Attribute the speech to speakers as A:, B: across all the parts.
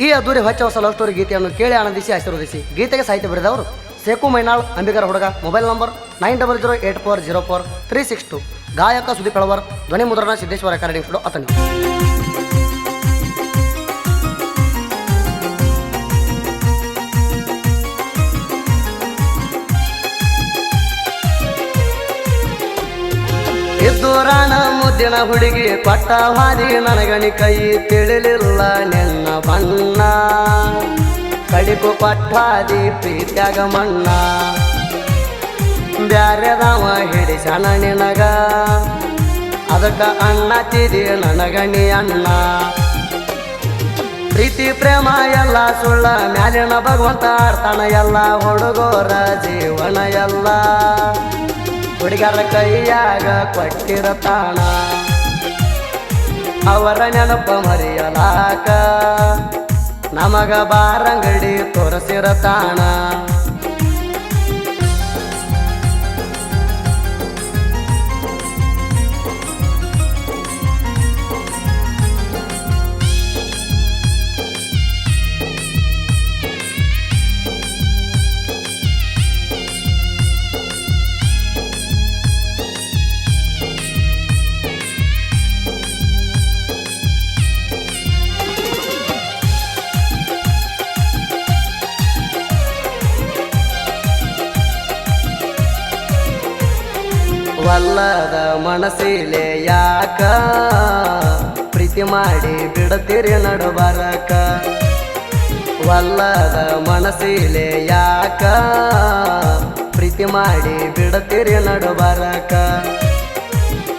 A: ಈ ಅದ್ದೂರಿ ಹೊಚ್ಚ ಹೊಸ ಲವ್ ಸ್ಟೋರಿ ಗೀತೆಯನ್ನು ಕೇಳಿ ಆನಂದಿಸಿ ಆಶೀರ್ವದಿಸಿ. ಗೀತೆಗೆ ಸಾಹಿತ್ಯ ಬರೆದವರು ಸೇಕು ಮೈನಾಳ್, ಅಂಬಿಗರ ಹುಡುಗ. Mobile number 9008404362. ಗಾಯಕ ಸುದೀಪ್ ಹೆಳವರ್. ಧ್ವನಿ ಮುದ್ರಣ ಸಿದ್ದೇಶ್ವರ ರೆಕಾರ್ಡಿಂಗ್ ಸ್ಟುಡಿಯೋ, ಅತನಿ. ಇದ್ದೂರಾಣ ಮುದ್ದಿನ ಹುಡುಗಿ ಕೊಟ್ಟ ಹಾದಿ ನನಗಣಿ ಕೈ ತಿಳಿಲಿಲ್ಲ ನಿನ್ನ ಬಣ್ಣ. ಕಡಿಕು ಕೊಟ್ಟಾದಿ ಪ್ರೀತ್ಯಾಗ ಮಣ್ಣ. ಬ್ಯಾರೆದವ ಹಿಡಿಸಣ ನಿನಗ ಅದಕ್ಕ ಅಣ್ಣತಿದಿ ನನಗಣಿ ಅಣ್ಣ. ಪ್ರೀತಿ ಪ್ರೇಮ ಎಲ್ಲ ಸುಳ್ಳ ಮ್ಯಾಲಿನ ಭಗವಂತ ಆಡ್ತಾನ ಎಲ್ಲ. ಹುಡುಗೋರ ಜೀವನ ಎಲ್ಲ ಹುಡುಗರ ಕೈಯಾಗ ಕೊಟ್ಟಿರತಾಣ. ಅವರ ನೆನಪ ಮರೆಯಲಾಕ ನಮಗ ಬಾರಂಗಡಿ ತೋರಿಸಿರತಾಣ. ವಲ್ಲದ ಮನಸ್ಸಿಲೆ ಯಾಕ ಪ್ರೀತಿ ಮಾಡಿ ಬಿಡತೀರಿ ನಡುಬರಕ. ವಲ್ಲದ ಮನಸ್ಸಿಲೆ ಯಾಕ ಪ್ರೀತಿ ಮಾಡಿ ಬಿಡತೀರಿ ನಡುಬರಕ.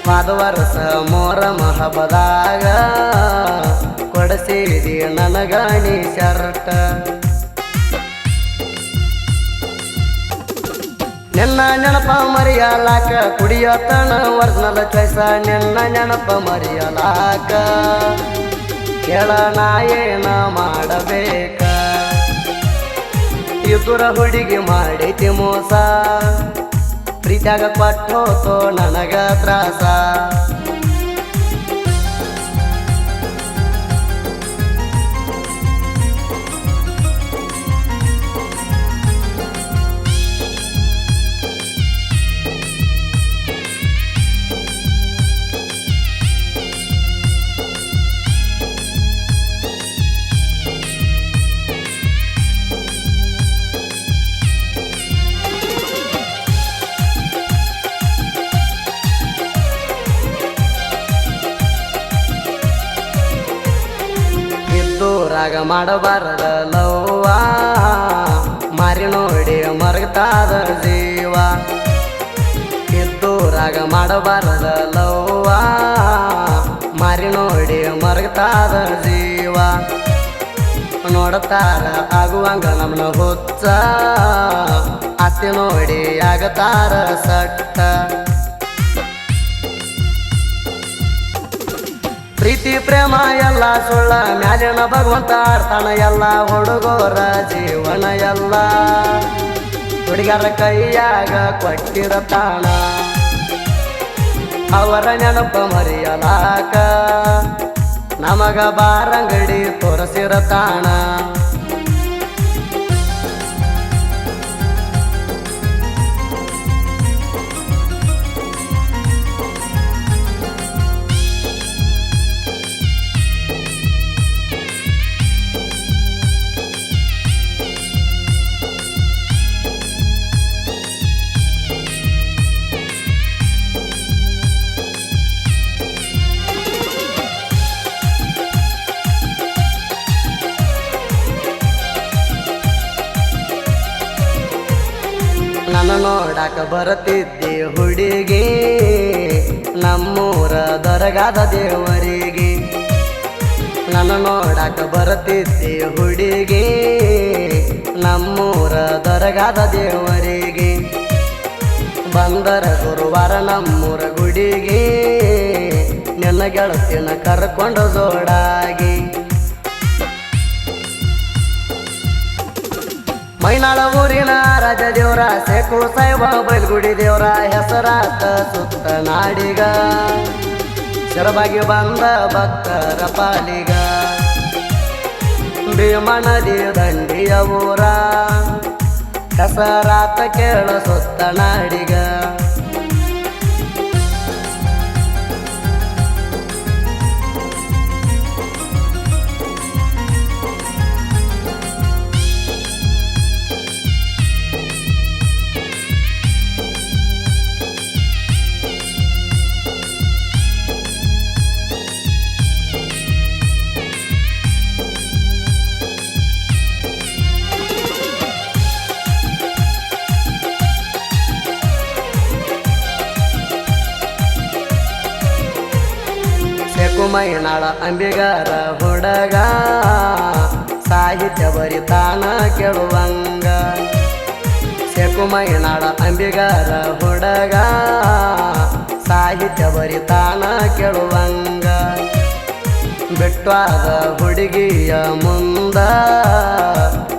A: ಪಾದ ವರ್ಷ ಮೊಹರಂ ಹಬ್ಬದಾಗ ಕೊಡಸಿದಿ ನನಗಣಿ ಶರ್ಟ. ನಿನ್ನ ನೆನಪ ಮರೆಯಲಾಕ ಕುಡಿಯತನ ವರ್ಣದ ಚಾಯ್ಸ. ನಿನ್ನ ನೆನಪ ಮರೆಯಲಾಕ ಕೇಳ ನಾ ಏನ ಮಾಡಬೇಕ. ಇಬ್ಬರ ಹುಡುಗಿ ಮಾಡೈತಿ ಮೋಸ ಪ್ರೀತ್ಯಾಗ ಕೊಟ್ಟೋತೋ ನನಗ ತ್ರಾಸ. ರಾಗ ಮಾಡಬಾರದ ಲವ್ವ ಮಾರಿ ನೋಡಿ ಮರಗತಾದ ಜೀವ. ಇದ್ದೂರಾಗ ಮಾಡಬಾರದ ಲವ್ವ ಮಾರಿ ನೋಡಿ ಮರಗತಾದ ಜೀವ. ನೋಡತಾರ ಆಗುವಂಗ ನಮ್ಮನ ಹುಚ್ಚ ಅತ್ತಿ ನೋಡಿ ಆಗತಾರ ಸಟ್ಟ. ಪ್ರೀತಿ ಪ್ರೇಮ ಎಲ್ಲ ಸುಳ್ಳ ಮ್ಯಾಲಿನ ಭಗವಂತ ಆಡ್ತಾನ ಎಲ್ಲ. ಹುಡುಗೋರ ಜೀವನ ಎಲ್ಲ ಹುಡುಗರ ಕೈಯಾಗ ಕೊಟ್ಟಿರತಾಣ. ಅವರ ನೆನಪ ಮರೆಯಲಾಕ ನಮಗ ಬಾರಂಗಡಿ ತೋರಿಸಿರತಾಣ. ನನ್ನ ನೋಡಾಕ ಬರತಿದ್ದೆ ಹುಡುಗಿ ನಮ್ಮೂರ ದರಗಾದ ದೇವರಿಗೆ. ನನ್ನ ನೋಡಾಕ ಬರತಿದ್ದೆ ಹುಡುಗಿ ನಮ್ಮೂರ ದರಗಾದ ದೇವರಿಗೆ. ಬಂದರ ಗುರುವಾರ ನಮ್ಮೂರ ಗುಡಿಗೆ ನಿನ್ನ ಗೆಳತಿನ ಕರ್ಕೊಂಡು ಜೋಡಾಗಿ. ಮೈನಾಳ ಊರಿನ ರಾಜ ದೇವ್ರ ಸೇಕು ಸಾಯಿಬ ಬೈಲ್ಗುಡಿ ದೇವ್ರ ಹೆಸರಾತ ಸುತ್ತ ನಾಡಿಗ. ಶರಬಾಗಿ ಬಂದ ಭಕ್ತರ ಪಾಲಿಗ. ಭೀಮನದಿ ದಂಡಿಯ ಊರ ಹೆಸರಾತ ಕೇಳ ಸುತ್ತ ನಾಡಿಗ ಮೈನಾಳ ಅಂಬಿಗರ ಹುಡುಗ ಸಾಹಿತ್ಯ ಬರಿತಾನ ಕೇಳುವಂಗ ಮೈನಾಳ ಅಂಬಿಗರ ಹುಡುಗ ಸಾಹಿತ್ಯ ಬರಿತಾನ ಕೇಳುವಂಗ ಬಿಟ್ವಾದ ಹುಡುಗಿಯ ಮುಂದ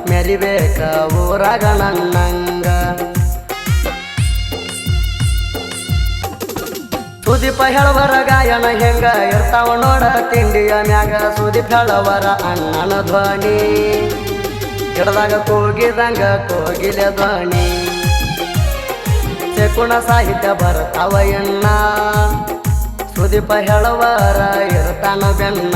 A: ಮೆರಿಬೇಕ ಊರಾಗ ನನ್ನಂಗ ಸುದೀಪ ಹೇಳವರ ಗಾಯನ ಹೆಂಗ ಇರ್ತಾವ ನೋಡ ತಿಂಡಿಯ ಮ್ಯಾಗ ಸುದೀಪ್ ಹೇಳವರ ಅಣ್ಣನ ಧ್ವನಿ ಹಿಡ್ದಾಗ ಕೂಗಿದಂಗ ಕೋಗಿಲೆ ಧ್ವನಿ ಶಕುನ ಸಾಹಿತ್ಯ ಬರ್ತಾವ ಎನ್ನ ಸುದೀಪ ಹೇಳವರ ಇರ್ತಾನ ಬೆನ್ನ